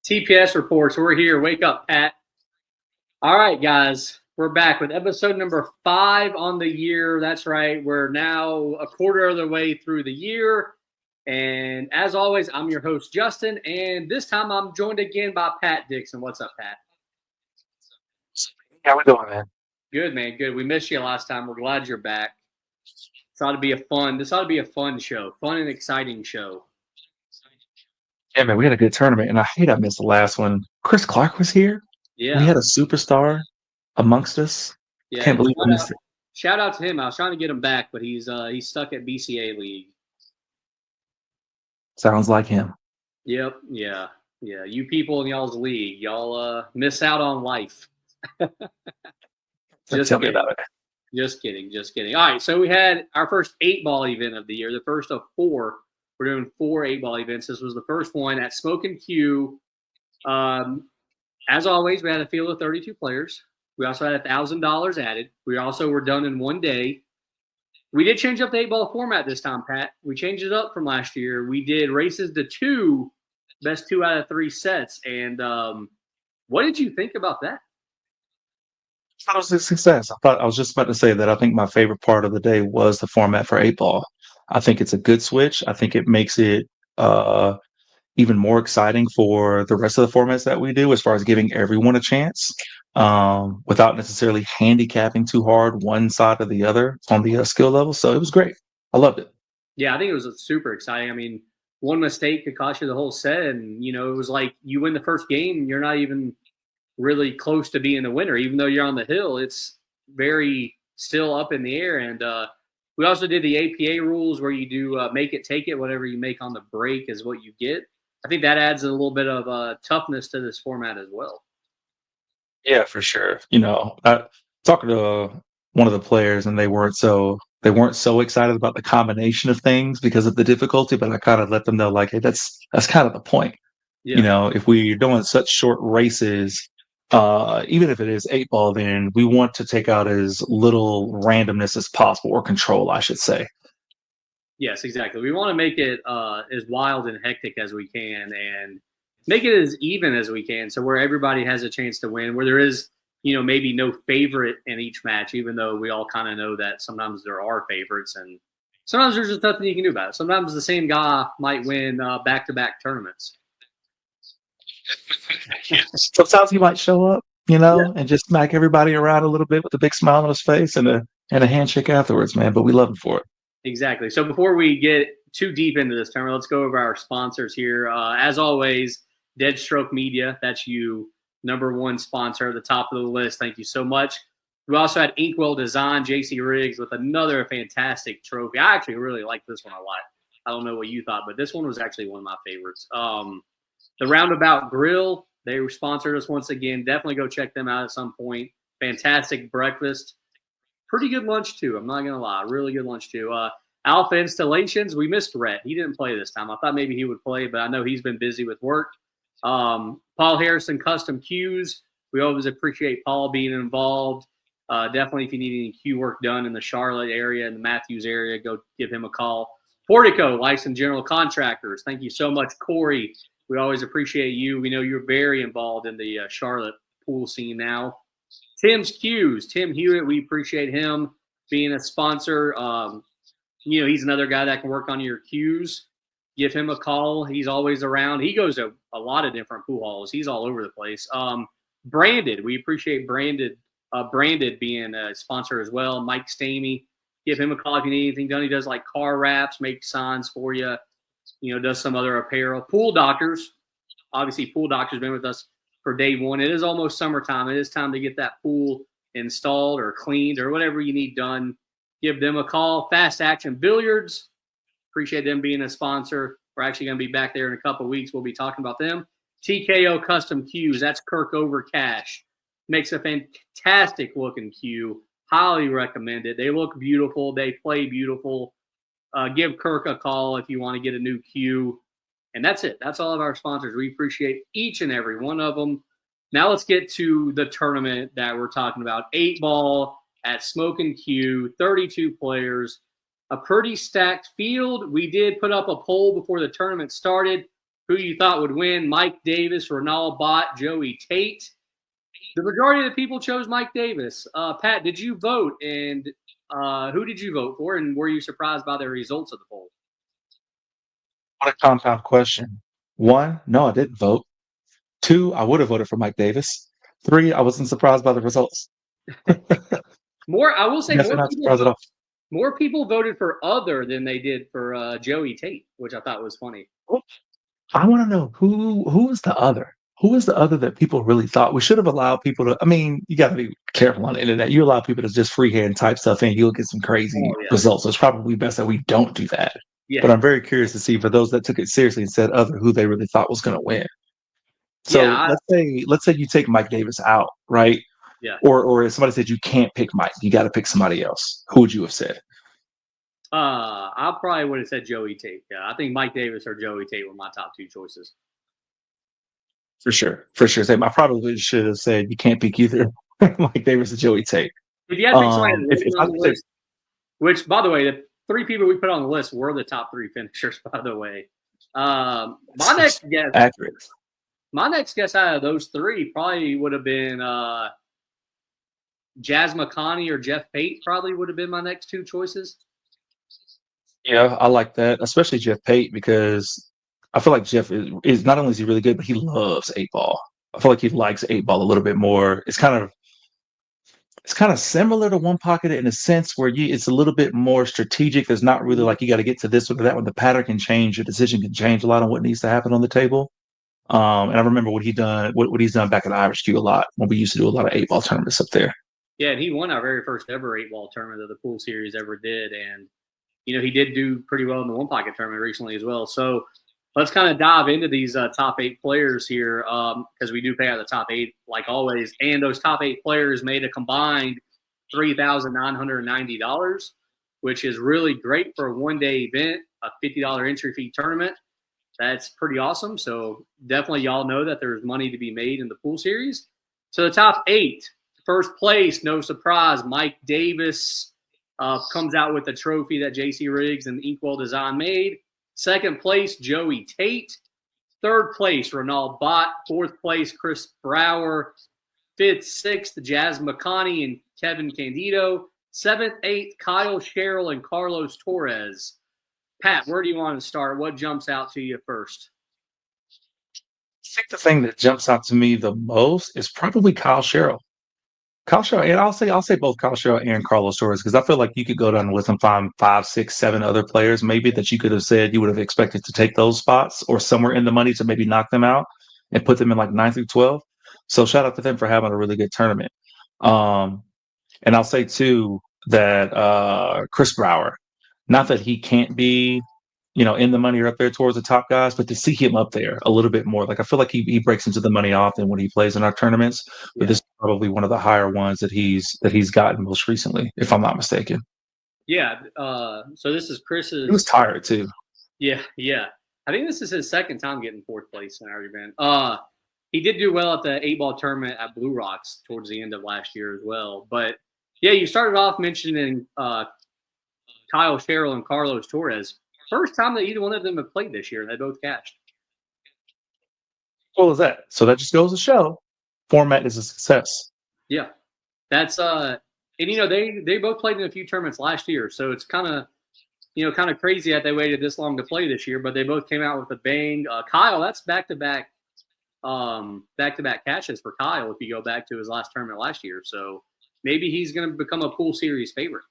TPS reports. We're here. Wake up, Pat. All right, guys. We're back with episode number 5 on the year. That's right. We're now a quarter of the way through the year. And as always, I'm your host, Justin. And this time I'm joined again by Pat Dixon. What's up, Pat? How we doing, man? Good, man. Good. We missed you last time. We're glad you're back. This ought to be a fun show. Fun and exciting show. Yeah, man, we had a good tournament, and I hate I missed the last one. Chris Clark was here. We Yeah. had a superstar amongst us. I Yeah. can't believe I missed it. Shout out to him. I was trying to get him back, but he's stuck at BCA League. Sounds like him. Yep. Yeah. Yeah. You people in y'all's league, y'all miss out on life. Just Tell me kidding. about it. Just kidding. Just kidding. All right. So we had our first 8-ball event of the year, the first of 4. We're doing 4 8-ball events. This was the first one at Smoke and Q. As always, we had a field of 32 players. We also had $1,000 added. We also were done in one day. We did change up the 8-ball format this time, Pat. We changed it up from last year. We did races to 2, best 2 out of 3 sets. And what did you think about that? I thought it was a success. I was just about to say that I think my favorite part of the day was the format for 8-ball. I think it's a good switch. I think it makes it even more exciting for the rest of the formats that we do as far as giving everyone a chance without necessarily handicapping too hard one side or the other on the skill level. So it was great. I loved it. Yeah, I think it was super exciting. I mean, one mistake could cost you the whole set. And, it was like you win the first game, you're not even really close to being the winner. Even though you're on the hill, it's very still up in the air. And we also did the APA rules where you do make it, take it, whatever you make on the break is what you get. I think that adds a little bit of toughness to this format as well. Yeah, for sure. I talking to one of the players, and they weren't so excited about the combination of things because of the difficulty. But I kind of let them know, like, hey, that's kind of the point. Yeah. If we're doing such short races, even if it is 8-ball, then we want to take out as little randomness as possible, or control, I should say. Yes, exactly. We want to make it as wild and hectic as we can and make it as even as we can. So where everybody has a chance to win, where there is, maybe no favorite in each match, even though we all kind of know that sometimes there are favorites and sometimes there's just nothing you can do about it. Sometimes the same guy might win back-to-back tournaments. Sometimes he might show up, Yeah, and just smack everybody around a little bit with a big smile on his face and a handshake afterwards, man. But we love him for it. exactly. So before we get too deep into this tournament, let's go over our sponsors here. As always, Deadstroke Media, that's you, number one sponsor at the top of the list. Thank you so much. We also had Inkwell Design, JC Riggs, with another fantastic trophy. I actually really like this one a lot. I don't know what you thought, but this one was actually one of my favorites. The Roundabout Grill, they sponsored us once again. Definitely go check them out at some point. Fantastic breakfast. Pretty good lunch, too. I'm not going to lie. Really good lunch, too. Alpha Installations, we missed Rhett. He didn't play this time. I thought maybe he would play, but I know he's been busy with work. Paul Harrison Custom Cues. We always appreciate Paul being involved. Definitely, if you need any cue work done in the Charlotte area and the Matthews area, go give him a call. Portico, licensed general contractors. Thank you so much, Corey. We always appreciate you. We know you're very involved in the Charlotte pool scene now. Tim's Cues, Tim Hewitt. We appreciate him being a sponsor. He's another guy that can work on your cues. Give him a call. He's always around. He goes to a lot of different pool halls. He's all over the place. Branded, we appreciate Branded being a sponsor as well. Mike Stamey, give him a call if you need anything done. He does like car wraps, makes signs for you. Does some other apparel. Pool Doctors, obviously, Pool Doctors been with us for day one. It is almost summertime. It is time to get that pool installed or cleaned or whatever you need done. Give them a call. Fast Action Billiards, appreciate them being a sponsor. We're actually going to be back there in a couple of weeks. We'll be talking about them. TKO Custom Cues, that's Kirk Over Cash. Makes a fantastic looking cue. Highly recommend it. They look beautiful. They play beautiful. Give Kirk a call if you want to get a new cue. And that's it. That's all of our sponsors. We appreciate each and every one of them. Now let's get to the tournament that we're talking about. 8-ball at Smoke and Q, 32 players, a pretty stacked field. We did put up a poll before the tournament started. who you thought would win: Mike Davis, Ronald Bott, Joey Tate. The majority of the people chose Mike Davis. Pat, did you vote? And who did you vote for? And were you surprised by the results of the poll? What a compound question. One, no, I didn't vote. Two, I would have voted for Mike Davis. Three, I wasn't surprised by the results. I will say, Yes, I'm not surprised at all. more people voted for other than they did for Joey Tate, which I thought was funny. I want to know who is the other? Who is the other that people really thought we should have allowed people to? I mean, you got to be careful on the internet. You allow people to just freehand type stuff in, you'll get some crazy Oh, yeah. results. So it's probably best that we don't do that. Yeah. But I'm very curious to see for those that took it seriously and said other who they really thought was going to win. So Yeah, let's say you take Mike Davis out, right? Yeah. Or if somebody said you can't pick Mike, you got to pick somebody else. Who would you have said? I probably would have said Joey Tate. Yeah, I think Mike Davis or Joey Tate were my top two choices. For sure, for sure. Same. I probably should have said you can't pick either Mike Davis or Joey Tate. If you had to pick somebody If I on the could say list, which, by the way, the three people we put on the list were the top three finishers, by the way. My next guess, accurate. my next guess out of those three probably would have been Jazz McConney or Jeff Pate. Probably would have been my next two choices. Yeah, I like that, especially Jeff Pate, because I feel like Jeff is not only is he really good, but he loves eight ball. I feel like he likes eight ball a little bit more. It's kind of similar to one pocket in a sense where it's a little bit more strategic. There's not really like you got to get to this or that one. The pattern can change, your decision can change a lot on what needs to happen on the table. And I remember what he's done back at Irish Q a lot when we used to do a lot of eight ball tournaments up there. Yeah, and he won our very first ever eight ball tournament that the pool series ever did, and he did do pretty well in the one pocket tournament recently as well. So let's kind of dive into these top eight players here because we do pay out the top eight like always, and those top eight players made a combined $3,990, which is really great for a one-day event, a $50 entry fee tournament. That's pretty awesome. So definitely y'all know that there's money to be made in the pool series. So the top eight, first place, no surprise, Mike Davis comes out with the trophy that JC Riggs and Inkwell Design made. Second place, Joey Tate. Third place, Ronald Bott. Fourth place, Chris Brower. Fifth, sixth, Jazz McConney and Kevin Candido. Seventh, eighth, Kyle Sherrill and Carlos Torres. Pat, where do you want to start? What jumps out to you first? I think the thing that jumps out to me the most is probably Kyle Sherrill. Kyle Sherrill, and I'll say both Kyle Sherrill and Carlos Torres because I feel like you could go down the list and find 5, 6, 7 other players maybe that you could have said you would have expected to take those spots or somewhere in the money to maybe knock them out and put them in like 9 through 12. So shout out to them for having a really good tournament. And I'll say too that Chris Brower, not that he can't be, in the money or up there towards the top guys, but to see him up there a little bit more, like I feel like he breaks into the money often when he plays in our tournaments. But this is probably one of the higher ones that he's gotten most recently, if I'm not mistaken. Yeah. So this is Chris's. He was tired too. Yeah. I think this is his second time getting fourth place in our event. He did do well at the 8-ball tournament at Blue Rocks towards the end of last year as well. But yeah, you started off mentioning Kyle Sherrill and Carlos Torres. First time that either one of them have played this year, and they both cashed. What was that? So that just goes to show format is a success. Yeah, that's and they both played in a few tournaments last year, so it's kind of crazy that they waited this long to play this year, but they both came out with a bang. Kyle, that's back-to-back catches for Kyle if you go back to his last tournament last year. So maybe he's going to become a pool series favorite.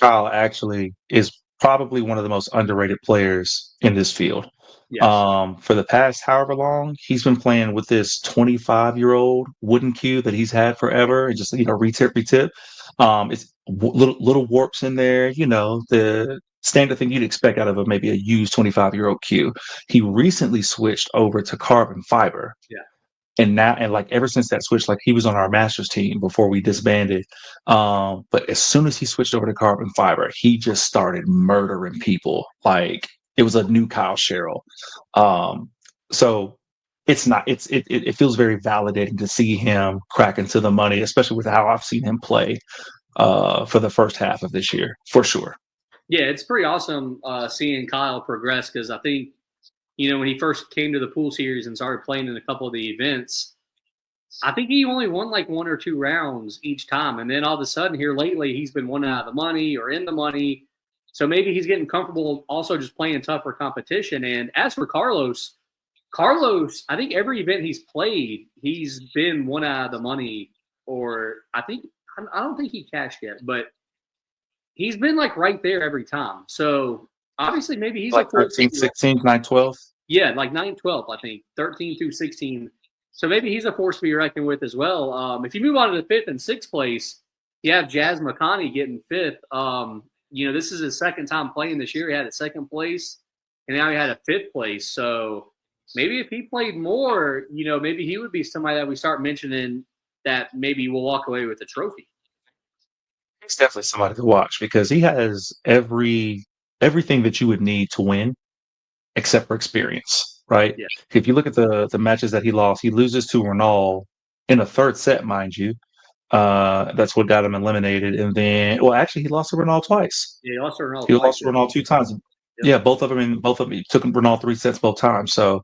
Kyle actually is probably one of the most underrated players in this field. Yes. For the past however long, he's been playing with this 25-year-old wooden cue that he's had forever, and just retip. It's little warps in there, the standard thing you'd expect out of maybe a used 25-year-old cue. He recently switched over to carbon fiber. Yeah. And now, and like ever since that switch, like he was on our masters team before we disbanded. But as soon as he switched over to carbon fiber, he just started murdering people. Like it was a new Kyle Sherrill. So it feels very validating to see him crack into the money, especially with how I've seen him play for the first half of this year, for sure. Yeah, it's pretty awesome seeing Kyle progress because I think when he first came to the pool series and started playing in a couple of the events, I think he only won like 1 or 2 rounds each time. And then all of a sudden here lately, he's been winning out of the money or in the money. So maybe he's getting comfortable also just playing tougher competition. And as for Carlos, I think every event he's played, he's been one out of the money, or I don't think he cashed yet, but he's been like right there every time. So obviously, maybe he's a Like force. 13th, 16th, 9th, 12th. Yeah, like 9, 12, I think 13 through 16. So maybe he's a force to be reckoned with as well. If you move on to the fifth and sixth place, you have Jazz McConney getting fifth. This is his second time playing this year. He had a second place, and now he had a fifth place. So maybe if he played more, maybe he would be somebody that we start mentioning that maybe will walk away with a trophy. He's definitely somebody to watch because he has everything that you would need to win except for experience, right? Yeah. If you look at the matches that he lost, he loses to Ronald in a third set, mind you. That's what got him eliminated. And then, well, actually, he lost to Ronald twice. Yeah, he lost to Ronaldo He twice. lost to Ronald 2 times. Yep. Yeah, both of them. He took Ronald 3 sets both times. So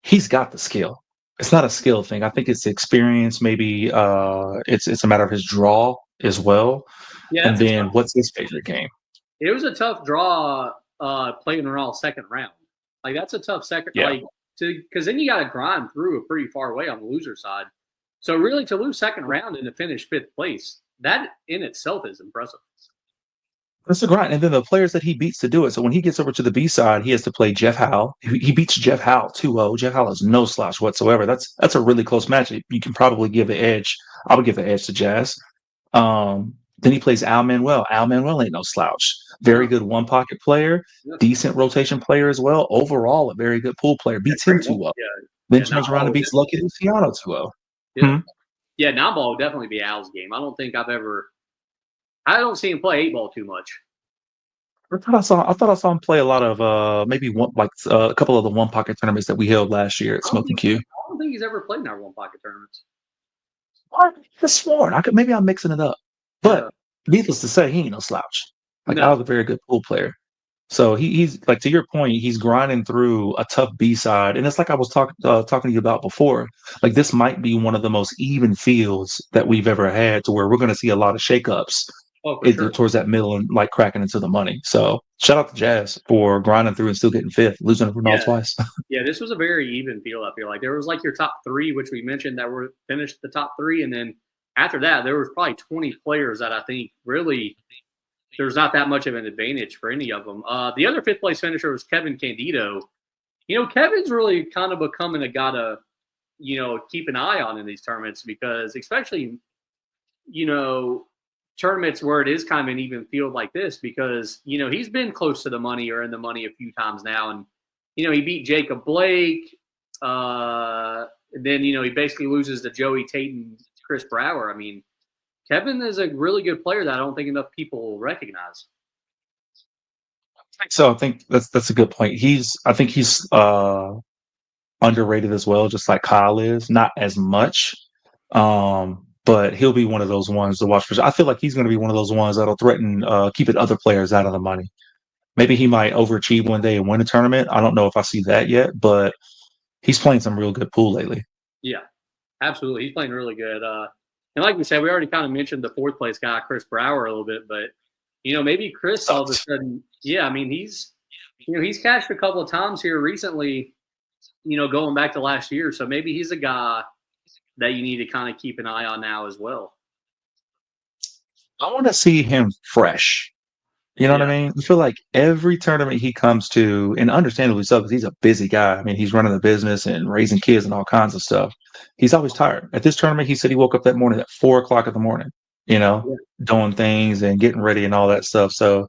he's got the skill. It's not a skill thing. I think it's experience. Maybe it's a matter of his draw as well. Yeah, And that's a then tough. what's his favorite game? It was a tough draw playing Ronaldo second round. Like that's a tough second. Yeah. Because then you got to grind through a pretty far way on the loser side. So really, to lose second round and to finish fifth place, that in itself is impressive. That's the grind. And then the players that he beats to do it. So when he gets over to the B side, he has to play Jeff Howe. He beats Jeff Howe 2-0. Jeff Howe is no slouch whatsoever. That's a really close match. You can probably give the edge. I would give the edge to Jazz. Then he plays Al Manuel. Al Manuel ain't no slouch. Very good one pocket player, decent rotation player as well. Overall, a very good pool player. Beats him 2-0. Then turns around and beats Lucky Luciano 2-0. Yeah. Yeah, 9-ball would definitely be Al's game. I don't see him play 8-ball too much. I thought I saw him play a lot of maybe one a couple of the one pocket tournaments that we held last year at Smoking Q. I don't think he's ever played in our one pocket tournaments. I could sworn. Maybe I'm mixing it up. But needless to say, he ain't no slouch. Like I was a very good pool player. So he's like, to your point, he's grinding through a tough B side, and it's like I was talking to you about before. Like this might be one of the most even fields that we've ever had, to where we're going to see a lot of shakeups towards that middle and like cracking into the money. So shout out to Jazz for grinding through and still getting fifth, losing to Ronaldo twice. Yeah, this was a very even field. I feel like there was like your top three, which we mentioned that were finished the top three, and then after that, there was probably 20 players that I think really there's not that much of an advantage for any of them. The other fifth place finisher was Kevin Candido. Kevin's really kind of becoming a guy to, keep an eye on in these tournaments, because especially, tournaments where it is kind of an even field like this, because, he's been close to the money or in the money a few times now. And, he beat Jacob Blake. Then, he basically loses to Joey Tate and Chris Brower. I mean, Kevin is a really good player that I don't think enough people recognize. So I think that's a good point. I think he's underrated as well, just like Kyle is. Not as much, but he'll be one of those ones to watch for. I feel like he's going to be one of those ones that'll threaten keeping other players out of the money. Maybe he might overachieve one day and win a tournament. I don't know if I see that yet, but he's playing some real good pool lately. Yeah, absolutely. He's playing really good. And like we said, we already kind of mentioned the fourth place guy, Chris Brower, a little bit, but maybe Chris all of a sudden, I mean, he's cashed a couple of times here recently, going back to last year. So maybe he's a guy that you need to kind of keep an eye on now as well. I want to see him fresh. You know what I mean? I feel like every tournament he comes to, and understandably so, because he's a busy guy. I mean, he's running a business and raising kids and all kinds of stuff. He's always tired. At this tournament, he said he woke up that morning at 4 o'clock in the morning, doing things and getting ready and all that stuff. So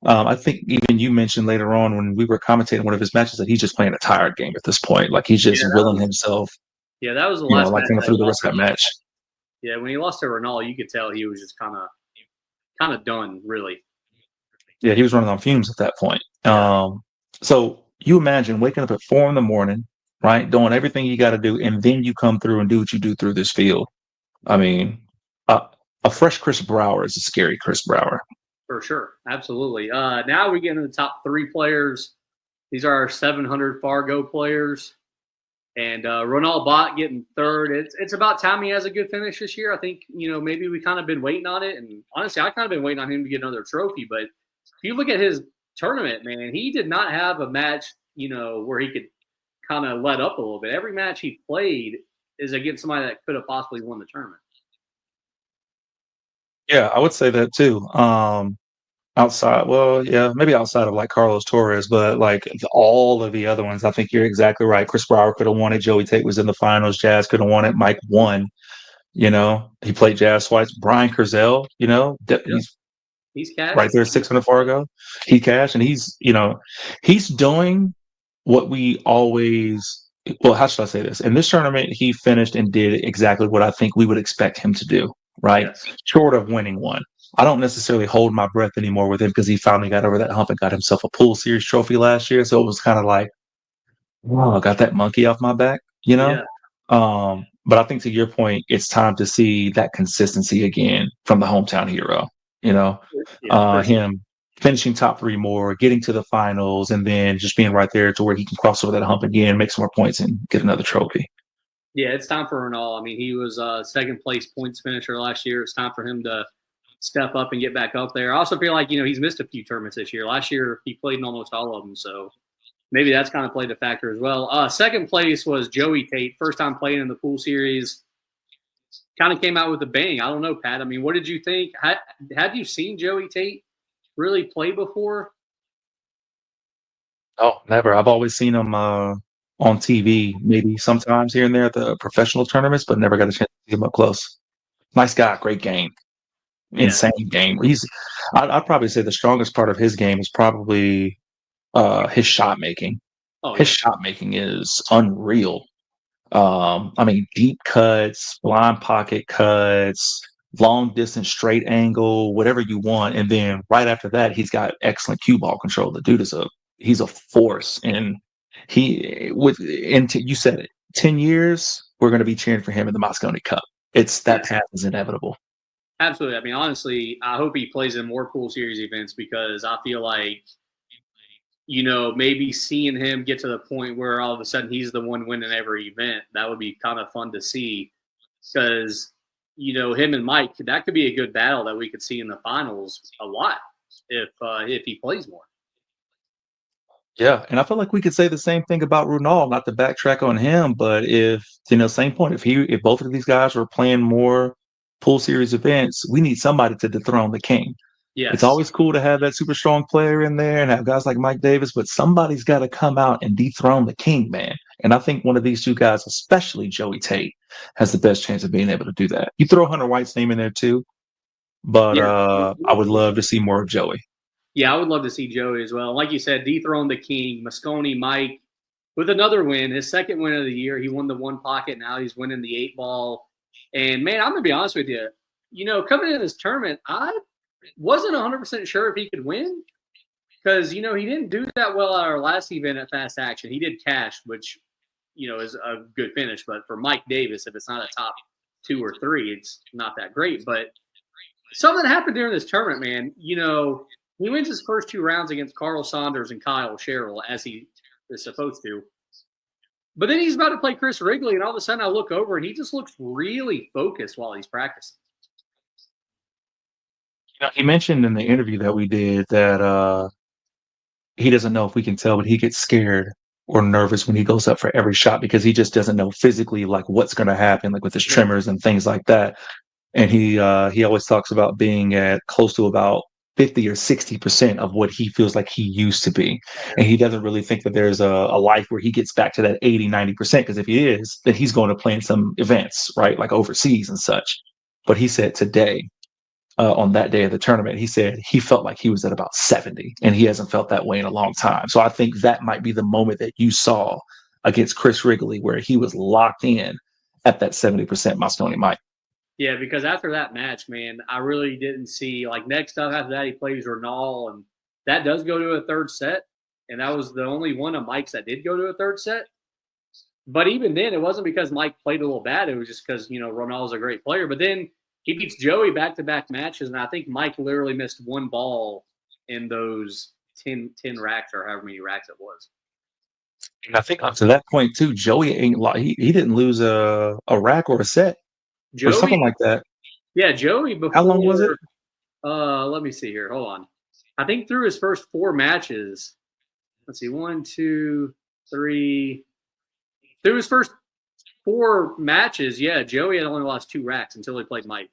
I think even you mentioned later on when we were commentating one of his matches that he's just playing a tired game at this point. Like he's just willing himself. Yeah, that was the last like match. Through the rest of that match. Yeah, when he lost to Ronaldo, you could tell he was just kind of done, really. Yeah, he was running on fumes at that point. So you imagine waking up at 4 a.m, right, doing everything you got to do, and then you come through and do what you do through this field. I mean, a fresh Chris Brower is a scary Chris Brower. For sure, absolutely. Now we get into the top three players. These are our 700 Fargo players. And Ronald Bott getting third. It's about time he has a good finish this year. I think, maybe we kind of been waiting on it. And honestly, I kind of been waiting on him to get another trophy. But if you look at his tournament, man, he did not have a match, where he could kind of let up a little bit. Every match he played is against somebody that could have possibly won the tournament. Yeah, I would say that too. Outside, well, yeah, maybe outside of like Carlos Torres, but like all of the other ones, I think you're exactly right. Chris Brower could have won it. Joey Tate was in the finals. Jazz could have won it. Mike won. He played Jazz twice. Brian Curzel, Yep. he's He's cashed. right there, 600 Fargo. He cashed, and he's doing what we always. Well, how should I say this? In this tournament, he finished and did exactly what I think we would expect him to do. Right, Yes. short of winning one. I don't necessarily hold my breath anymore with him because he finally got over that hump and got himself a pool series trophy last year. So it was kind of like, oh, I got that monkey off my back. Yeah. But I think to your point, it's time to see that consistency again from the hometown hero. You know, Yeah, for sure. him finishing top three more, getting to the finals, and then just being right there to where he can cross over that hump again, make some more points, and get another trophy. Yeah, it's time for Ronaldo. I mean, he was second place points finisher last year. It's time for him to step up and get back up there. I also feel like, he's missed a few tournaments this year. Last year, he played in almost all of them. So maybe that's kind of played a factor as well. Second place was Joey Tate, first time playing in the pool series. Kind of came out with a bang. I don't know, Pat. I mean, what did you think? Have you seen Joey Tate really play before? Oh, never. I've always seen him on TV, maybe sometimes here and there at the professional tournaments, but never got a chance to see him up close. Nice guy, great game, Yeah. insane game. I'd probably say the strongest part of his game is probably his shot making. Oh, His yeah. shot making is unreal. I mean, deep cuts, blind pocket cuts, long distance straight angle, whatever you want. And then right after that, he's got excellent cue ball control. The dude he's a force. And you said it, 10 years, we're going to be cheering for him in the Moscone Cup. That Yes. path is inevitable. Absolutely. I mean, honestly, I hope he plays in more pool series events because I feel like, maybe seeing him get to the point where all of a sudden he's the one winning every event, that would be kind of fun to see because, him and Mike, that could be a good battle that we could see in the finals a lot if he plays more. Yeah, and I feel like we could say the same thing about Runal, not to backtrack on him, but same point, if both of these guys were playing more pool series events, we need somebody to dethrone the king. It's Yes. always cool to have that super strong player in there and have guys like Mike Davis, but somebody's got to come out and dethrone the king, man. And I think one of these two guys, especially Joey Tate, has the best chance of being able to do that. You throw Hunter White's name in there too, but Yeah. I would love to see more of Joey. Yeah, I would love to see Joey as well. Like you said, dethrone the king, Moscone Mike, with another win, his second win of the year. He won the one pocket. Now he's winning the 8-ball. And man, I'm gonna be honest with you. Coming into this tournament, I wasn't 100% sure if he could win because he didn't do that well at our last event at Fast Action. He did cash, which is a good finish. But for Mike Davis, if it's not a top 2 or 3, it's not that great. But something happened during this tournament, man. He wins his first 2 rounds against Carl Saunders and Kyle Sherrill as he is supposed to. But then he's about to play Chris Wrigley, and all of a sudden I look over and he just looks really focused while he's practicing. He mentioned in the interview that we did that he doesn't know if we can tell, but he gets scared or nervous when he goes up for every shot because he just doesn't know physically like what's going to happen, like with his Yeah. tremors and things like that. And he always talks about being at close to about 50 or 60% of what he feels like he used to be. And he doesn't really think that there's a life where he gets back to that 80, 90%. Because if he is, then he's going to play in some events, right? Like overseas and such. But he said today, on that day of the tournament, he said he felt like he was at about 70 and he hasn't felt that way in a long time. So I think that might be the moment that you saw against Chris Wrigley where he was locked in at that 70% Moscone Mike. Yeah, because after that match, man, I really didn't see like next up after that he plays Ronal, and that does go to a third set, and that was the only one of Mike's that did go to a third set. But even then, it wasn't because Mike played a little bad. It was just because Ronal's a great player. But then he beats Joey back-to-back matches, and I think Mike literally missed one ball in those 10 racks or however many racks it was. And I think up to that point too, Joey ain't like he didn't lose a rack or a set or something Joey, like that. yeah, Joey How long was it? before. Let me see here. Hold on. I think through his first four matches. Let's see, one, two, three. Through his first four matches, yeah, Joey had only lost two racks until he played Mike.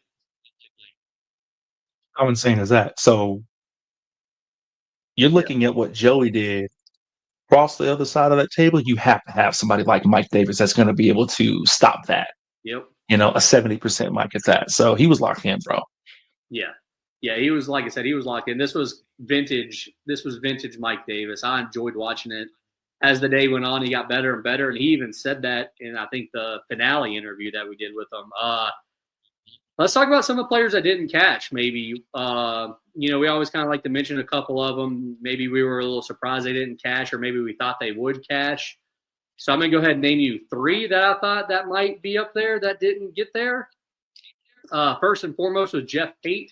How insane is that? So you're Yeah. looking at what Joey did across the other side of that table. You have to have somebody like Mike Davis that's going to be able to stop that. Yep. A 70% Mike at that. So he was locked in, bro. Yeah. Yeah. He was, like I said, he was locked in. This was vintage. This was vintage Mike Davis. I enjoyed watching it. As the day went on, he got better and better. And he even said that in, I think, the finale interview that we did with him. Let's talk about some of the players that didn't cash. Maybe, we always kind of like to mention a couple of them. Maybe we were a little surprised they didn't cash, or maybe we thought they would cash. So I'm going to go ahead and name you three that I thought that might be up there that didn't get there. First and foremost was Jeff Pate,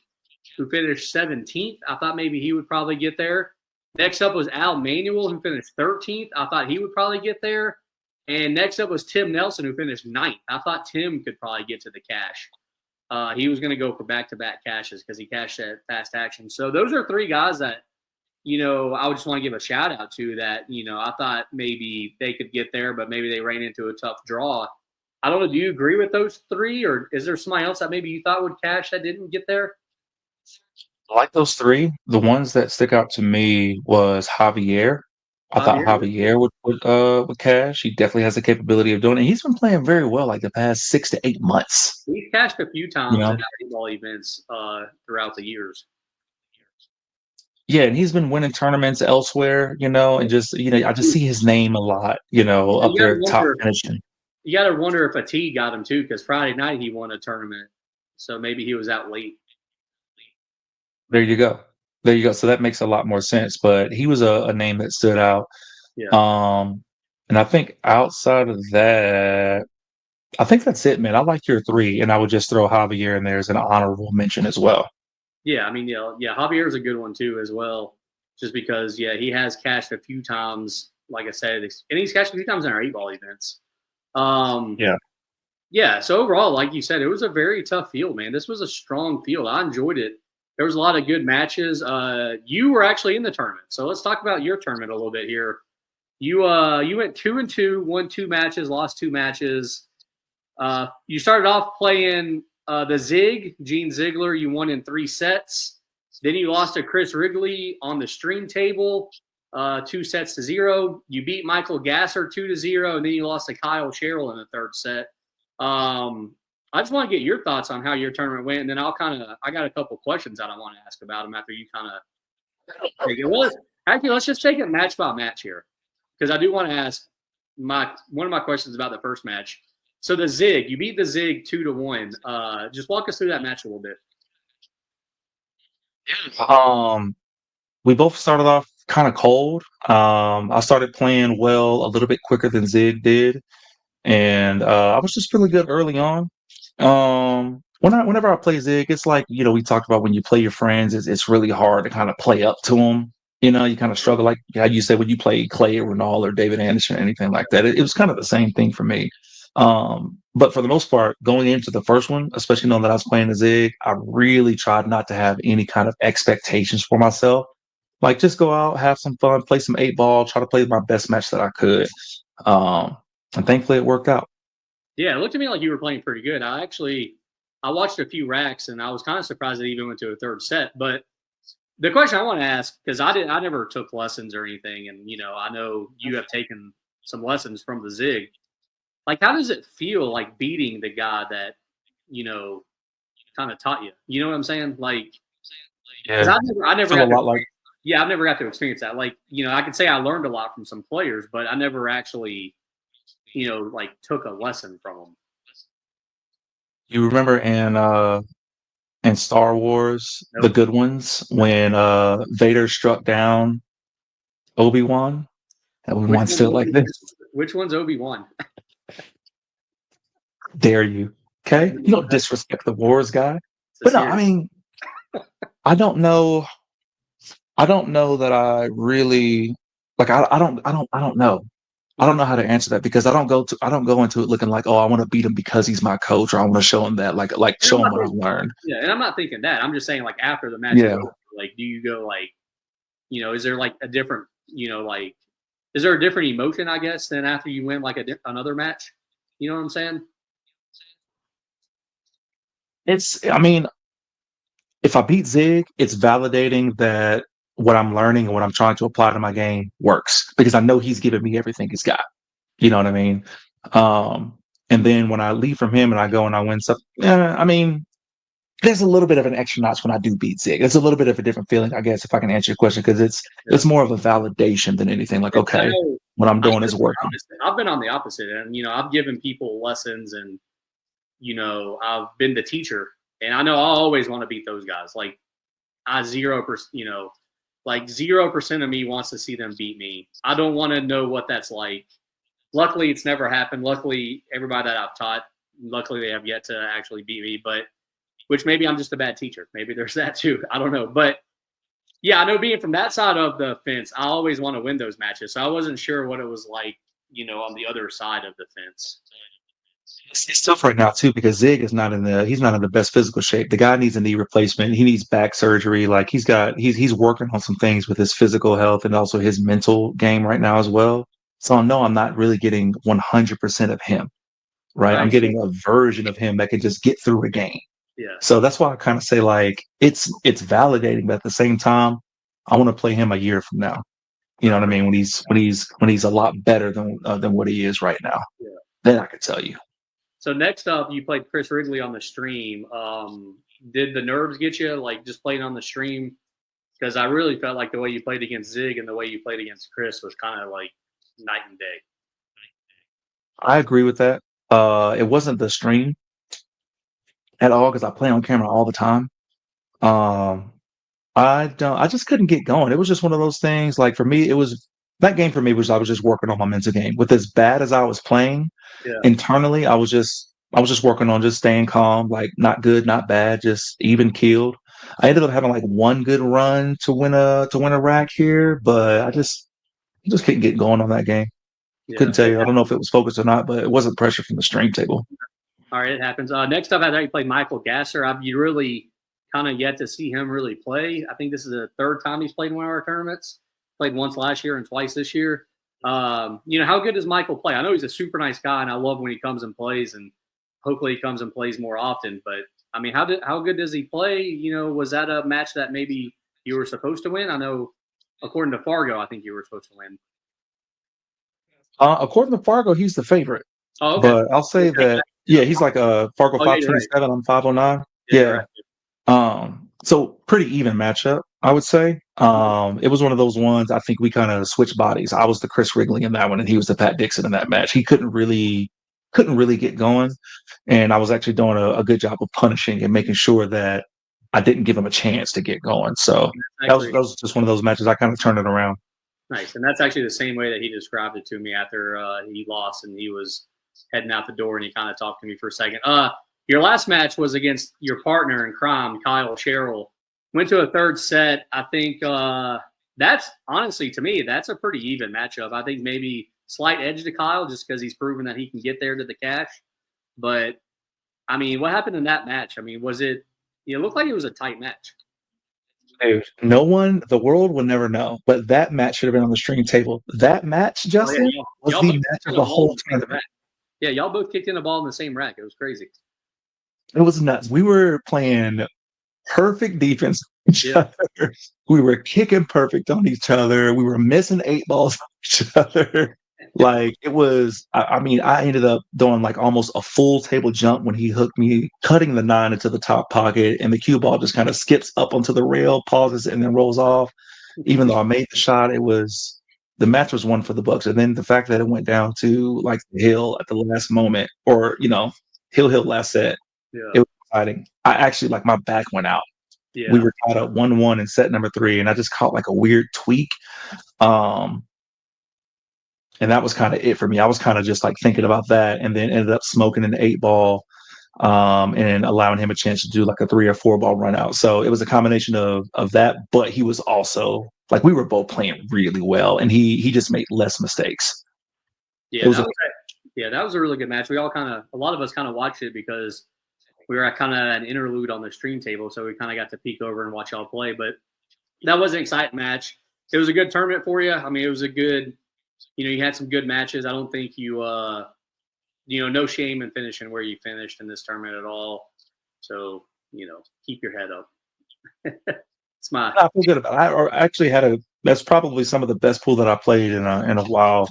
who finished 17th. I thought maybe he would probably get there. Next up was Al Manuel, who finished 13th. I thought he would probably get there. And next up was Tim Nelson, who finished 9th. I thought Tim could probably get to the cash. He was going to go for back-to-back cashes because he cashed at Fast Action. So those are three guys that, I would just want to give a shout out to that, I thought maybe they could get there, but maybe they ran into a tough draw. I don't know. Do you agree with those three, or is there somebody else that maybe you thought would cash that didn't get there? I like those three. The ones that stick out to me was Javier. I thought Javier? Javier would cash. He definitely has the capability of doing it. He's been playing very well like the past 6 to 8 months. He's cashed a few You times know, at ball events throughout the years. yeah, and he's been winning tournaments elsewhere. And just I just see his name a lot. Up You got to there, top wonder. finishing. You got to wonder if a T got him too, because Friday night he won a tournament, so maybe he was out late. There you go. There you go. So that makes a lot more sense. But he was a name that stood out. Yeah, Um, and I think outside of that, I think that's it, man. I like your three, and I would just throw Javier in there as an honorable mention as well. yeah. I mean, yeah. Javier's a good one too, as well, just because he has cashed a few times. Like I said, and he's cashed a few times in our 8 ball events. Um, Yeah. yeah. So overall, like you said, it was a very tough field, man. This was a strong field. I enjoyed it. There was a lot of good matches. You were actually in the tournament, so let's talk about your tournament a little bit here. You went 2-2, won 2 matches, lost 2 matches. You started off playing the Zig, Gene Ziegler. You won in 3 sets. Then you lost to Chris Wrigley on the stream table, 2-0. You beat Michael Gasser 2-0, and then you lost to Kyle Sherrill in the third set. I just want to get your thoughts on how your tournament went, and then I got a couple questions that I want to ask about them after you kind of take it. Well, actually, let's just take it match by match here, because I do want to ask one of my questions about the first match. So the Zig, you beat the Zig 2-1. Just walk us through that match a little bit. Um, we both started off kind of cold. I started playing well a little bit quicker than Zig did, and I was just really good early on. Whenever I play Zig, it's like we talked about when you play your friends, it's really hard to kind of play up to them. You kind of struggle, like how you said when you play Clay or Renal or David Anderson or anything like that. It was kind of the same thing for me. But for the most part, going into the first one, especially knowing that I was playing the Zig, I really tried not to have any kind of expectations for myself. Like just go out, have some fun, play some 8 ball, try to play my best match that I could. Um, and thankfully it worked out. Yeah, it looked to me like you were playing pretty good. I watched a few racks, and I was kind of surprised it even went to a third set. But the question I want to ask, because I never took lessons or anything, and I know you have taken some lessons from the Zig. Like, how does it feel like beating the guy that you know kind of taught you? You know what I'm saying? Like, because Yeah, I never feel a got to. lot like Yeah, I've never got to experience that. Like, I could say I learned a lot from some players, but I never actually, like took a lesson from them. you remember in Star Wars, the Nope. good ones, when Vader struck down Obi-Wan. Which Obi-Wan one's stood like Obi? this. Which one's Obi-Wan? Dare you? Okay, you don't disrespect the Wars guy. It's a But no, I series. mean, I don't know. I don't know that I really like. I don't know. I don't know how to answer that because I don't go into it looking like, oh, I want to beat him because he's my coach, or I want to show him that like And I'm show him not what I've thinking, learned. yeah, and I'm not thinking that. I'm just saying like after the match is Yeah. over, like do you go like, is there like a different, like is there a different emotion, I guess, than after you win like another match? You know what I'm saying? I mean, if I beat Zig, it's validating that what I'm learning and what I'm trying to apply to my game works because I know he's giving me everything he's got. You know what I mean? Um, and then when I leave from him and I go and I win something, I mean, there's a little bit of an extra notch when I do beat Zig. It's a little bit of a different feeling, I guess, if I can answer your question, because Yeah. it's more of a validation than anything. Like, I okay, know what I'm I've doing been is on the working. opposite. I've been on the opposite, and I've given people lessons, and I've been the teacher, and I know I always want to beat those guys. Like I 0%, like 0% of me wants to see them beat me. I don't want to know what that's like. Luckily, it's never happened. Luckily, everybody that I've taught, luckily they have yet to actually beat me. But which maybe I'm just a bad teacher. Maybe there's that too. I don't know. But yeah, I know being from that side of the fence, I always want to win those matches. So I wasn't sure what it was like, on the other side of the fence. It's tough right now too because Zig is not in the he's not in the best physical shape. The guy needs a knee replacement. He needs back surgery. Like he's working on some things with his physical health and also his mental game right now as well. So I know I'm not really getting 100% of him, right? I'm Right. getting a version of him that can just get through a game. Yeah. So that's why I kind of say like it's validating, but at the same time, I want to play him a year from now. You know what I Okay. mean? When he's a lot better than what he is right now. Yeah. Then I could tell you. So next up, you played Chris Wrigley on the stream. Did the nerves get you, like just playing on the stream? Because I really felt like the way you played against Zig and the way you played against Chris was kind of like night and day. I agree with that. It wasn't the stream at all because I play on camera all the time. Um, I just couldn't get going. It was just one of those things. Like for me, it was that game for me was I was just working on my mental game. With as bad as I was playing Yeah. internally, I was just working on just staying calm, like not good, not bad, just even keeled. I ended up having like one good run to win a rack here, but I just couldn't get going on that game. Yeah. Couldn't tell you. I don't know if it was focused or not, but it wasn't pressure from the stream table. All right, it happens. Next up, I thought you played Michael Gasser. You really kind of yet to see him really play. I think this is the third time he's played in one of our tournaments. Played once last year and twice this year. How good does Michael play? I know he's a super nice guy, and I love when he comes and plays, and hopefully he comes and plays more often. But I mean, how good does he play? Was that a match that maybe you were supposed to win? I know, according to Fargo, I think you were supposed to win. According to Fargo, he's the favorite. Oh, okay. But I'll say that, Yeah. yeah, he's like a Fargo Oh, yeah, you're right. 527. I'm 509. Yeah, you're Yeah. right. So pretty even matchup, I would say. It was one of those ones I think we kind of switched bodies. I was the Chris Wrigley in that one, and he was the Pat Dixon in that match. He couldn't really get going, and I was actually doing a good job of punishing and making sure that I didn't give him a chance to get going. So that was Actually, that was just one of those matches I kind of turned it around. nice, and that's actually the same way that he described it to me after he lost and he was heading out the door, and he kind of talked to me for a second. Your last match was against your partner in crime, Kyle Sherrill. Went to a third set. I think that's honestly to me that's a pretty even matchup. I think maybe slight edge to Kyle just because he's proven that he can get there to the cash. But I mean, what happened in that match? I mean, was it? It looked like it was a tight match. Dude, no one, the world will never know, but that match should have been on the stream table. That match, Oh yeah, Justin, was y'all the both match kicked of in a the ball whole in the same tournament. rack. Yeah, y'all both kicked in a ball in the same rack. It was crazy. It was nuts. We were playing perfect defense on each Yeah. other. We were kicking perfect on each other. We were missing eight balls on each other. Like it was, I mean, I ended up doing like almost a full table jump when he hooked me, cutting the nine into the top pocket, and the cue ball just kind of skips up onto the rail, pauses, and then rolls off. Even though I made the shot, the match was one for the Bucks. And then the fact that it went down to like the hill at the last moment, or hill last set, Yeah. it was exciting. I actually like my back went out. We Yeah. were tied up 1-1 in set number 3, and I just caught like a weird tweak. Um, and that was kind of it for me. I was kind of just like thinking about that, and then ended up smoking an 8 ball, and allowing him a chance to do like a 3 or 4 ball run out. So it was a combination of that, but he was also like we were both playing really well, and he just made less mistakes. Yeah, that was a really good match. We all a lot of us kind of watched it because we were at kind of an interlude on the stream table, so we kind of got to peek over and watch y'all play. But that was an exciting match. It was a good tournament for you. I mean, it was a good, you had some good matches. I don't think no shame in finishing where you finished in this tournament at all. So, keep your head up. It's my. I feel good about it. I actually had that's probably some of the best pool that I played in a while,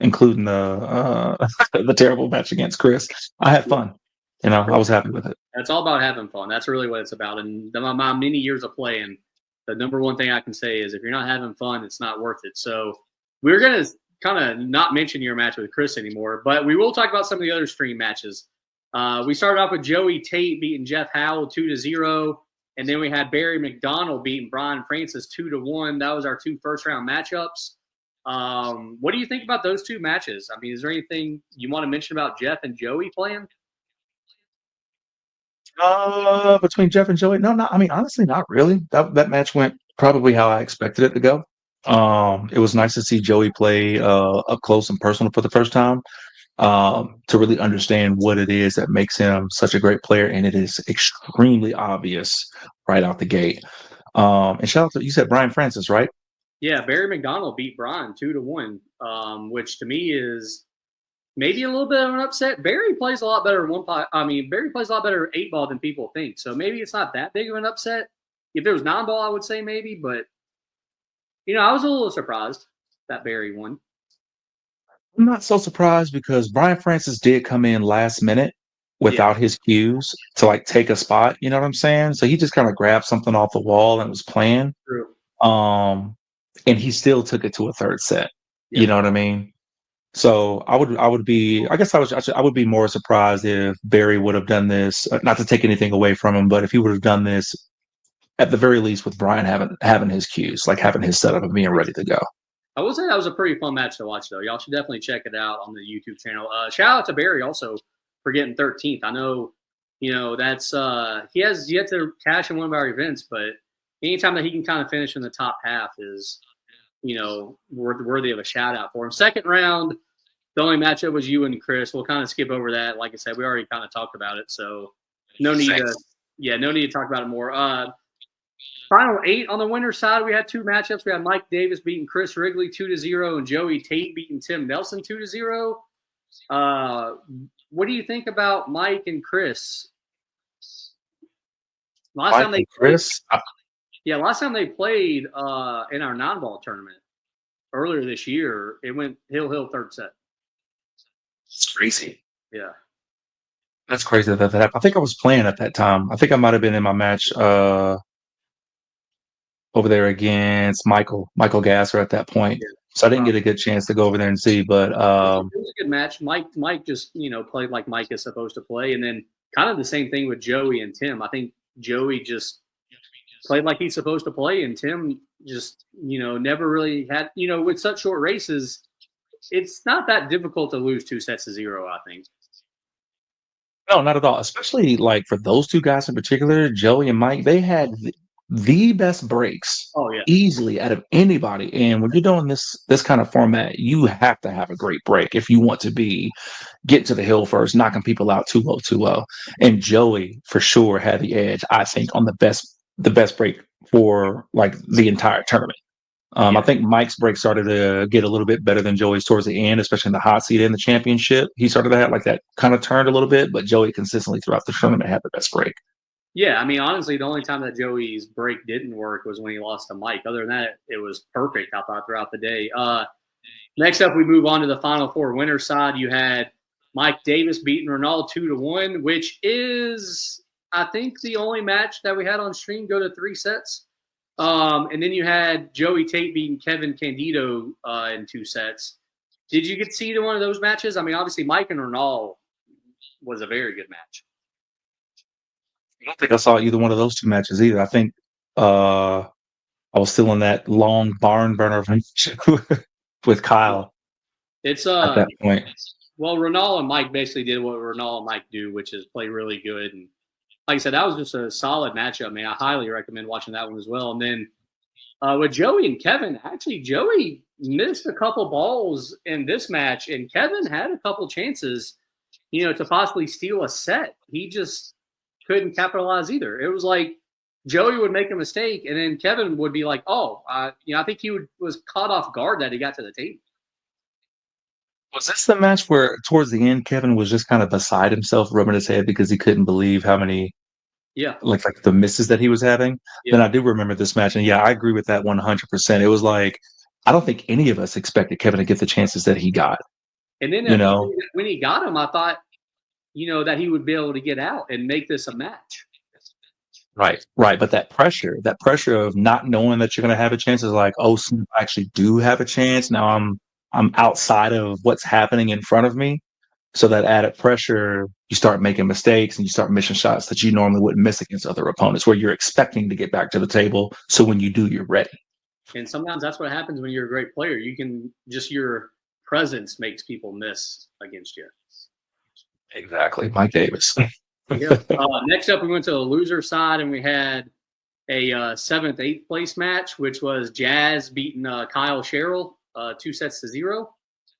including the the terrible match against Chris. I had fun. I was happy with it. It's all about having fun. That's really what it's about. And my many years of playing, the number one thing I can say is if you're not having fun, it's not worth it. So we're going to kind of not mention your match with Chris anymore, but we will talk about some of the other stream matches. We started off with Joey Tate beating Jeff Howell 2-0. And then we had Barry McDonald beating Brian Francis 2-1. That was our 2 first-round matchups. What do you think about those 2 matches? I mean, is there anything you want to mention about Jeff and Joey playing? Between Jeff and Joey, no, not. I mean, honestly, not really. That match went probably how I expected it to go. It was nice to see Joey play up close and personal for the first time. To really understand what it is that makes him such a great player, and it is extremely obvious right out the gate. And shout out to, you said Brian Francis, right? Yeah, Barry McDonald beat Brian 2-1, which to me is maybe a little bit of an upset. Barry plays a lot better Barry plays a lot better 8-ball than people think. So maybe it's not that big of an upset. If it was 9-ball, I would say maybe, but I was a little surprised that Barry won. I'm not so surprised because Brian Francis did come in last minute without his cues to like take a spot. You know what I'm saying? So he just kind of grabbed something off the wall and was playing. True. And he still took it to a third set. Yep. You know what I mean? So I would be, I guess I would be more surprised if Barry would have done this, not to take anything away from him, but if he would have done this at the very least with Brian having his cues, like having his setup and being ready to go. I will say that was a pretty fun match to watch, though. Y'all should definitely check it out on the YouTube channel. Shout out to Barry also for getting 13th. I know, that's he has yet to cash in one of our events, but anytime that he can kind of finish in the top half is, worthy of a shout out for him. Second round, the only matchup was you and Chris. We'll kind of skip over that. Like I said, we already kind of talked about it, so no need to talk about it more. Final 8 on the winner's side, we had 2 matchups. We had Mike Davis beating Chris Wrigley 2-0 and Joey Tate beating Tim Nelson 2-0. What do you think about Mike and Chris? Last time they played in our 9-ball tournament earlier this year, it went hill third set. It's crazy. Yeah. That's crazy that happened. I think I was playing at that time. I think I might have been in my match over there against Michael Gasser at that point. Yeah. So I didn't get a good chance to go over there and see, but it was a good match. Mike just, played like Mike is supposed to play. And then kind of the same thing with Joey and Tim. I think Joey just played like he's supposed to play, and Tim just, never really had, with such short races, it's not that difficult to lose 2-0, I think. No, not at all. Especially like for those 2 guys in particular, Joey and Mike, they had the best breaks easily out of anybody. And when you're doing this kind of format, you have to have a great break if you want to be getting to the hill first, knocking people out 2-0. And Joey for sure had the edge, I think, on the best break for like the entire tournament. I think Mike's break started to get a little bit better than Joey's towards the end, especially in the hot seat in the championship. He started to have like that kind of turned a little bit, but Joey consistently throughout the tournament had the best break. Yeah, I mean, honestly, the only time that Joey's break didn't work was when he lost to Mike. Other than that, it was perfect, I thought, throughout the day. Next up, we move on to the Final 4 winner side. You had Mike Davis beating Ronald 2-1, which is, I think, the only match that we had on stream go to 3 sets. And then you had Joey Tate beating Kevin Candido in 2 sets. Did you get to see either one of those matches? I mean, obviously, Mike and Ronald was a very good match. I don't think I saw either one of those 2 matches either. I think I was still in that long barn burner with Kyle. It's at that point. Well, Ronald and Mike basically did what Ronald and Mike do, which is play really good. And like I said, that was just a solid matchup, man. I highly recommend watching that one as well. And then With Joey and Kevin, actually, Joey missed a couple balls in this match, and Kevin had a couple chances, to possibly steal a set. He just couldn't capitalize either. It was like Joey would make a mistake, and then Kevin would be like, "Oh, I think was caught off guard that he got to the table." Was this the match where towards the end Kevin was just kind of beside himself, rubbing his head because he couldn't believe how many Yeah, like the misses that he was having? Then yeah. I do remember this match, and yeah, I agree with that 100%. It was like I don't think any of us expected Kevin to get the chances that he got. And then You know, when he got him, I thought, that he would be able to get out and make this a match. right, right. But that pressure of not knowing that you're going to have a chance is like, oh, so I actually do have a chance. Now I'm outside of what's happening in front of me. So that added pressure, you start making mistakes and you start missing shots that you normally wouldn't miss against other opponents, where you're expecting to get back to the table. So when you do, you're ready. And sometimes that's what happens when you're a great player. You can just your presence makes people miss against you. Exactly, Mike Davis. Yeah. Next up, we went to the loser side, and we had a seventh, eighth place match, which was Jazz beating Kyle Sherrill 2-0.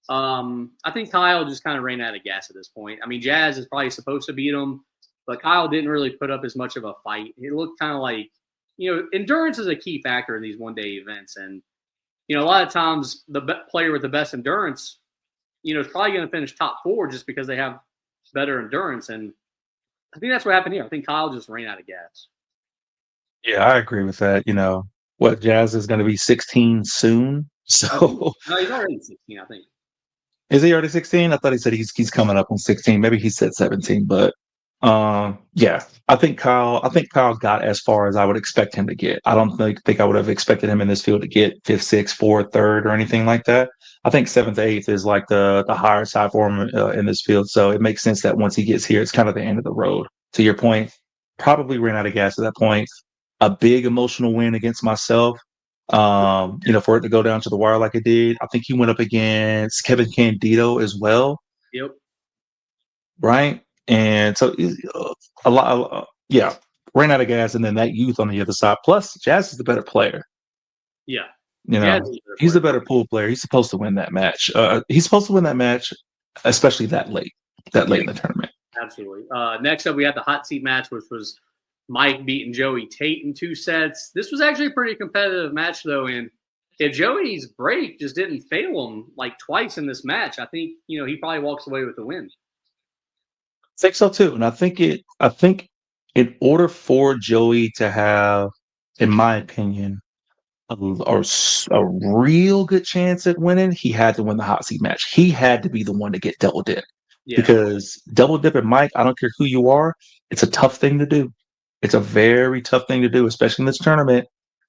I think Kyle just kind of ran out of gas at this point. I mean, Jazz is probably supposed to beat him, but Kyle didn't really put up as much of a fight. It looked kind of like, endurance is a key factor in these one-day events, and a lot of times the player with the best endurance, is probably going to finish top four just because they have better endurance. And I think that's what happened here. I think Kyle just ran out of gas. Yeah, I agree with that. What Jazz is going to be 16 soon. So No, he's already 16, I think. is he already 16? I thought he said he's coming up on 16. Maybe he said 17, but yeah, I think Kyle got as far as I would expect him to get. I don't think I would have expected him in this field to get fifth, sixth, fourth, third, or anything like that. I think seventh, eighth is like the higher side for him in this field. So it makes sense that once he gets here, it's kind of the end of the road. To your point, probably ran out of gas at that point. A big emotional win against myself. For it to go down to the wire like it did. I think he went up against Kevin Candido as well, Yep. right? And so a lot, yeah, ran out of gas, and then that youth on the other side. Plus, Jazz is the better player. Yeah. You Jazz know, is a better he's the player. better pool player. He's supposed to win that match. He's supposed to win that match, especially that late Yeah, in the tournament. absolutely. Next up, we had the hot seat match, which was Mike beating Joey Tate in 2 sets. This was actually a pretty competitive match, though. And if Joey's break just didn't fail him like twice in this match, I think, he probably walks away with the win. I think so too, and I think in order for Joey to have, in my opinion, a real good chance at winning, he had to win the hot seat match. He had to be the one to get double dip Yeah. because double dip and Mike, I don't care who you are, it's a tough thing to do. It's a very tough thing to do, especially in this tournament.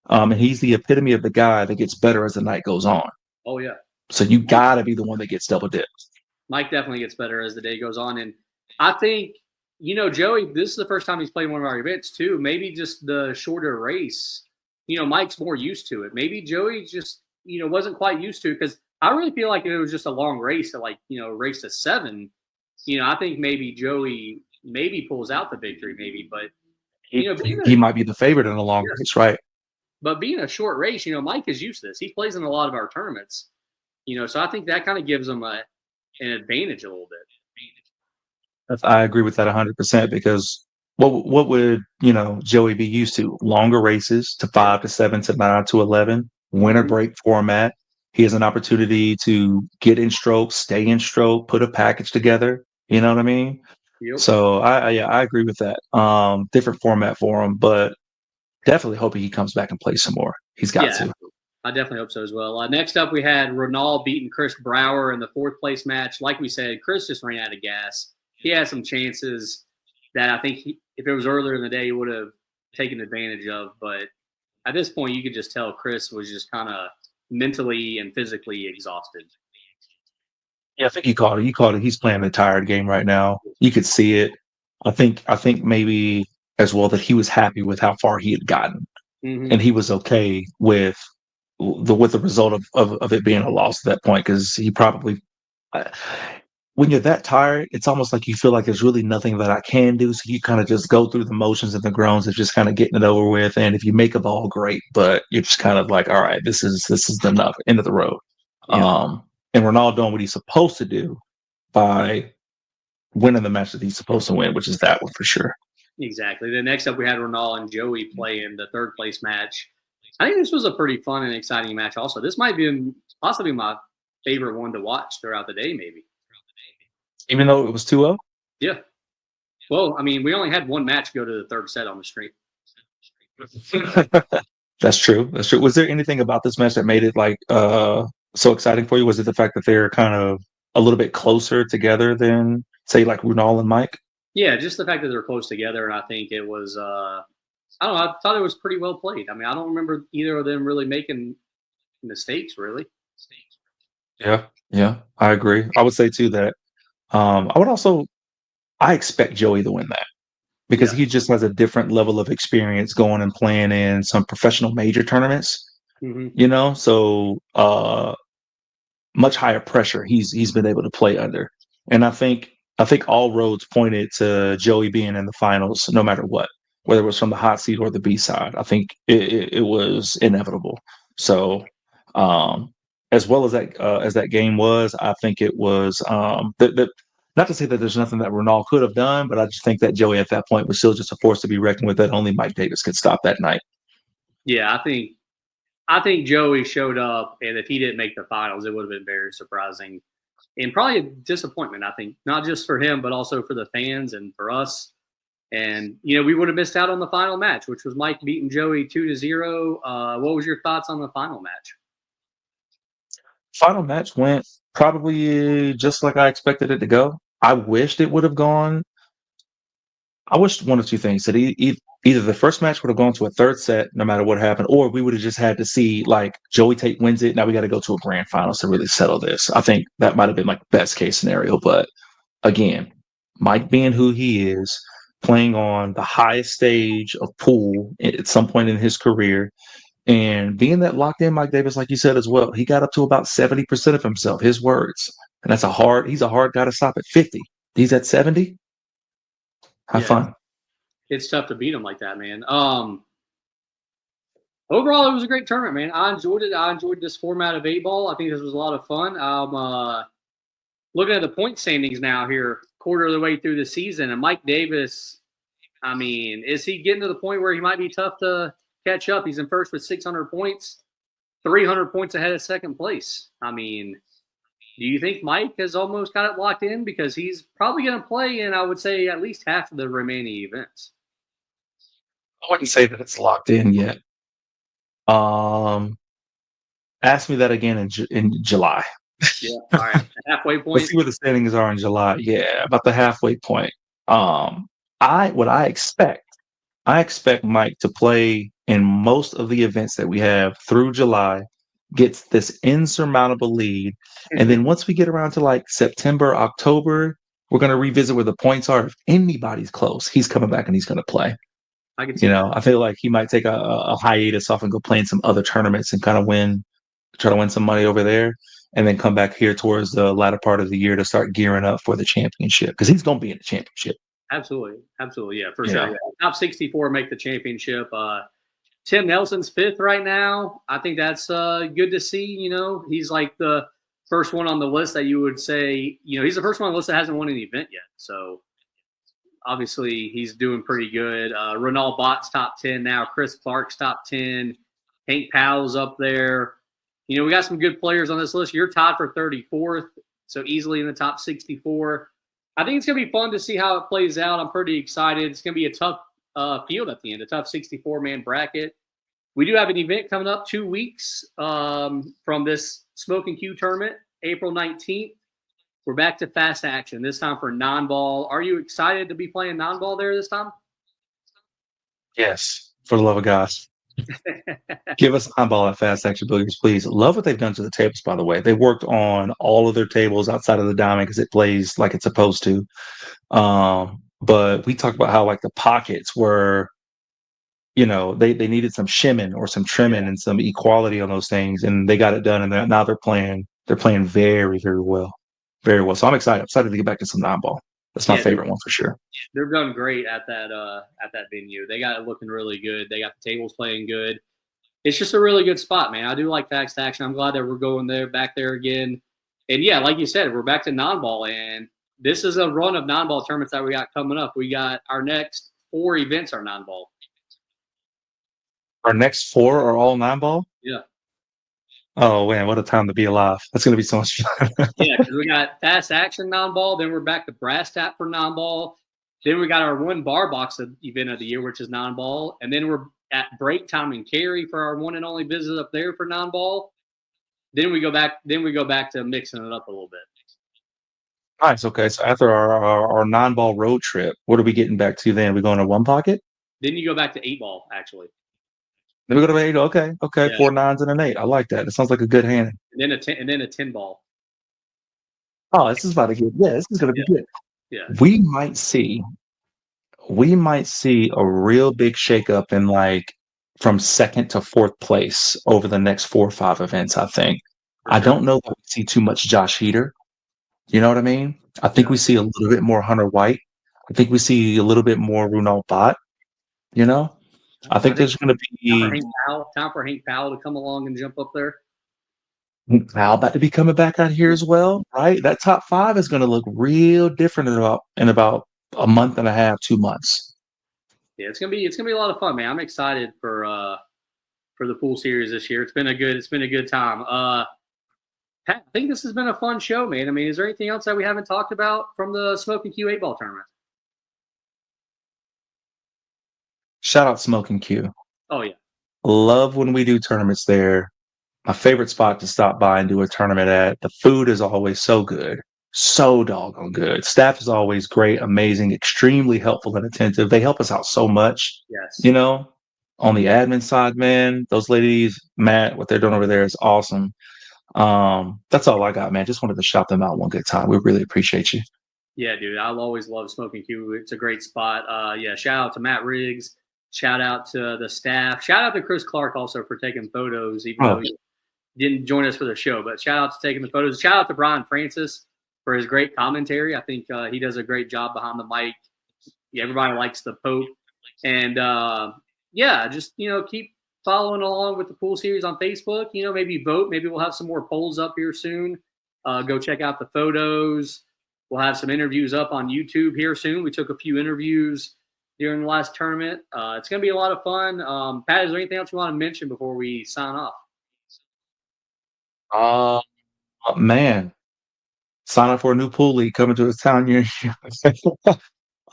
And he's the epitome of the guy that gets better as the night goes on. Oh, yeah. So you got to be the one that gets double dip. Mike definitely gets better as the day goes on. And I think, Joey, this is the first time he's played one of our events, too. Maybe just the shorter race, Mike's more used to it. Maybe Joey just, wasn't quite used to it because I really feel like if it was just a long race to race to 7, I think maybe Joey maybe pulls out the victory, maybe. But, He, being he might be the favorite in a long race, right? being a short race, Mike is used to this. He plays in a lot of our tournaments, so I think that kind of gives him an advantage a little bit. I agree with that 100% because what would Joey be used to? Longer races to 5 to 7 to 9 to 11, winter Mhm. break format. He has an opportunity to get in stroke, stay in stroke, put a package together. You know what I mean? Yep. So I agree with that. Different format for him, but definitely hoping he comes back and plays some more. He's got Yeah, to. I definitely hope so as well. Next up, we had Ronald beating Chris Brower in the 4th place match. Like we said, Chris just ran out of gas. He had some chances that I think if it was earlier in the day, he would have taken advantage of. But at this point, you could just tell Chris was just kind of mentally and physically exhausted. Yeah, I think you called it. You called it. He's playing a tired game right now. You could see it. I think maybe as well that he was happy with how far he had gotten, Mm-hmm. and he was okay with the result of it being a loss at that point because he probably when you're that tired, it's almost like you feel like there's really nothing that I can do. So you kind of just go through the motions and the groans of just kind of getting it over with. And if you make a ball, great, but you're just kind of like, all right, this is enough. End of the road. Yeah, And Ronaldo doing what he's supposed to do by winning the match that he's supposed to win, which is that one for sure. exactly. Then next up, we had Ronaldo and Joey play in the third place match. I think this was a pretty fun and exciting match. Also, this might be possibly my favorite one to watch throughout the day. Maybe. Even though it was 2-0. Yeah. Well, I mean, we only had one match go to the third set on the stream. That's true. That's true. Was there anything about this match that made it like so exciting for you? Was it the fact that they're kind of a little bit closer together than say like Runal and Mike? Yeah, just the fact that they're close together, and I think it was. I don't know. I thought it was pretty well played. I mean, I don't remember either of them really making mistakes. Really. Yeah, yeah, I agree. I would say too that I would also I expect Joey to win that because Yeah. he just has a different level of experience going and playing in some professional major tournaments, Mm-hmm. so much higher pressure he's been able to play under. And I think all roads pointed to Joey being in the finals no matter what, whether it was from the hot seat or the B side. I think it was inevitable. So as well as that game was, I think it was not to say that there's nothing that Ronaldo could have done, but I just think that Joey at that point was still just a force to be reckoned with that only Mike Davis could stop that night. Yeah, I think Joey showed up, and if he didn't make the finals, it would have been very surprising and probably a disappointment. I think not just for him, but also for the fans and for us. And we would have missed out on the final match, which was Mike beating Joey 2-0. What was your thoughts on the final match? Final match went probably just like I expected it to go. I wished it would have gone. I wished one of two things that either the first match would have gone to a third set, no matter what happened, or we would have just had to see like Joey Tate wins it. Now we got to go to a grand finals to really settle this. I think that might have been like best case scenario. But again, Mike being who he is, playing on the highest stage of pool at some point in his career, and being that locked in Mike Davis, like you said as well, he got up to about 70% of himself, his words. And he's a hard guy to stop at 50. He's at 70. Have Yeah, fun. it's tough to beat him like that, man. Overall, it was a great tournament, man. I enjoyed it. I enjoyed this format of 8 ball. I think this was a lot of fun. I'm looking at the point standings now here, quarter of the way through the season, and Mike Davis. I mean, is he getting to the point where he might be tough to catch up? He's in first with 600 points, 300 points ahead of second place. I mean, do you think Mike has almost got it locked in? Because he's probably going to play in, I would say, at least half of the remaining events. I wouldn't say that it's locked in yet. Um, Ask me that again in July. Yeah. All right. Halfway Let's point. see where the standings are in July. Yeah, about the halfway point. What I expect Mike to play in most of the events that we have through July, gets this insurmountable lead, and then once we get around to like September, October, we're going to revisit where the points are. If anybody's close, he's coming back and he's going to play. I can see that. I feel like he might take a hiatus off and go play in some other tournaments and kind of try to win some money over there, and then come back here towards the latter part of the year to start gearing up for the championship because he's going to be in the championship. Absolutely. Absolutely. Yeah, for sure. Yeah. Yeah. Top 64 make the championship. Tim Nelson's fifth right now. I think that's good to see. He's like the first one on the list that you would say, he's the first one on the list that hasn't won an event yet. So obviously he's doing pretty good. Ronald Bott's top 10 now. Chris Clark's top 10. Hank Powell's up there. We got some good players on this list. You're tied for 34th, so easily in the top 64. I think it's going to be fun to see how it plays out. I'm pretty excited. It's going to be a tough field at the end, a tough 64-man bracket. We do have an event coming up 2 weeks from this Smoke and Q tournament, April 19th. We're back to fast action, this time for non-ball. Are you excited to be playing non-ball there this time? Yes, for the love of God. Give us eyeball at Fast Action Boogers, please. Love what they've done to the tables, by the way. They worked on all of their tables outside of the diamond because it plays like it's supposed to. But we talked about how like the pockets were, they needed some shimming or some trimming and some equality on those things, and they got it done. And now they're playing very, very well. very well. So I'm excited. I'm excited to get back to some nine ball. That's my Yeah, favorite one for sure. they're done great at that venue. They got it looking really good. They got the tables playing good. It's just a really good spot, man. I do like Fast Action. I'm glad that we're going there back there again. And yeah, like you said, we're back to non-ball, and this is a run of non-ball tournaments that we got coming up. We got our next 4 events are non-ball. Our next 4 are all nine ball. Yeah. Oh man, what a time to be alive! That's gonna be so much fun. Yeah, because we got Fast Action non-ball, then we're back to Brass Tap for non-ball. Then we got our one bar box event of the year, which is non-ball, and then we're at Break Time and Carry for our one and only visit up there for non-ball. Then we go back. Then we go back to mixing it up a little bit. Nice. Okay, so after our nine ball road trip, what are we getting back to then? We going to one pocket? Then you go back to 8 ball, actually. Then we go to eight. Okay, okay, Yeah, 4 nines and an 8. I like that. It sounds like a good hand. and then a 10 ball. Oh, this is about to get. Yeah, this is gonna be Yeah, good. yeah, We might see. We might see a real big shakeup in like from second to fourth place over the next 4 or 5 events. I think. for I sure. don't know that we see too much Josh Heater. You know what I mean? I think Yeah, we see a little bit more Hunter White. I think we see a little bit more Runal Bot. You know, I I think think there's going to be Time for Hank Powell to come along and jump up there. Al about to be coming back out here as well, right? That top 5 is going to look real different in about a month and a half, 2 months. Yeah, it's gonna be a lot of fun, man. I'm excited for the pool series this year. It's been a good time. Pat, I think this has been a fun show, man. I mean, is there anything else that we haven't talked about from the Smoking Q 8 ball tournament? Shout out Smoking Q. Oh yeah, Love when we do tournaments there. My favorite spot to stop by and do a tournament at. The food is always so good, so doggone good. Staff is always great, amazing, extremely helpful and attentive. They help us out so much, yes, you know, on the admin side, man. Those ladies, Matt, what they're doing over there is awesome. That's all I got, man. Just wanted to shout them out one good time. We really appreciate you. yeah, dude. I'll always love Smoking Q. It's a great spot. Yeah, shout out to Matt Riggs. Shout out to the staff. Shout out to Chris Clark also for taking photos, even though Oh, he didn't join us for the show. But shout out to taking the photos. Shout out to Brian Francis for his great commentary. I think he does a great job behind the mic. Yeah, everybody likes the Pope, and yeah, just keep following along with the pool series on Facebook. Maybe vote. Maybe we'll have some more polls up here soon. Go check out the photos. We'll have some interviews up on YouTube here soon. We took a few interviews during the last tournament. It's going to be a lot of fun. Pat, is there anything else you want to mention before we sign off? uh, man. Sign up for a new pool league coming to a town near you.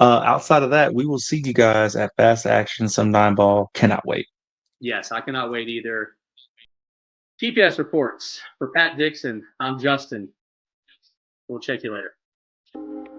Outside of that, we will see you guys at Fast Action, some nine ball. Cannot wait. Yes, I cannot wait either. TPS reports for Pat Dixon. I'm Justin. We'll check you later.